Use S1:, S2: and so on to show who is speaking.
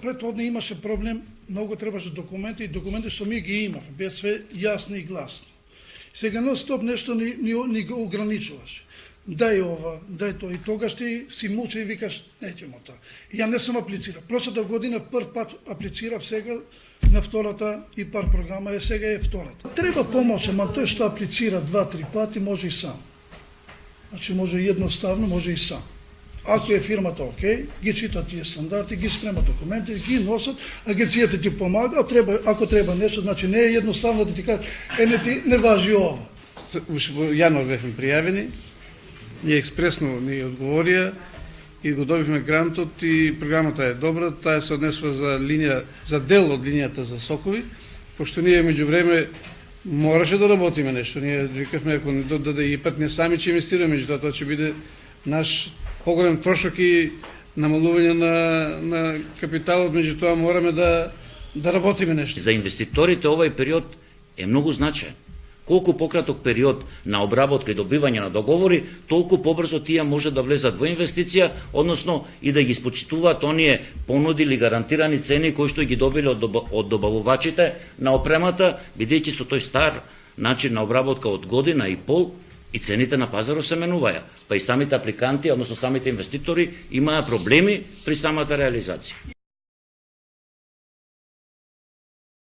S1: Претходно имаше проблем, многу требаше документи и документи што ми ги имавме, беа све јасно и гласно. Сега нон-стоп нешто ни го ограничуваше. Дај ова, дај тоа, и тогаш ти си муче и викаш, неќемо тоа. И ја не сум аплицирал. Прошлата година прв пат аплицирав, сега на втората и пар програма, сега е втората. Треба помош, ама тој што аплицира 2-3 пати може и сам. Значи може едноставно, може и сам. Ако е фирмата окей, ги читат тие стандарти, ги спремат документи, ги носат, агенцијата ти помага, ако треба нешто, значи не е едноставно да ти кажат, не важи ова.
S2: Уште во јануар бевме пријавени, ние експресно ни одговорија и го добивме грантот и програмата е добра, таа се однесува за дел од линијата за сокови, пошто ние меѓувреме мораше да работиме нешто. Ние викавме, ако не додаде и пат не сами ќе инвестираме, меѓутоа тоа ќе биде наш поголем трошок и намалување на капиталот, меѓутоа мораме да работиме нешто.
S3: За инвеститорите овој период е многу значаен. Колку пократок период на обработка и добивање на договори, толку побрзо тие може да влезат во инвестиција, односно и да ги испочитуваат оние понуди или гарантирани цени кои што ги добиле од добавувачите на опремата, бидејќи со тој стар начин на обработка од година и пол и цените на пазарот се менуваја. Па и самите апликанти, односно самите инвеститори, имаа проблеми при самата реализација.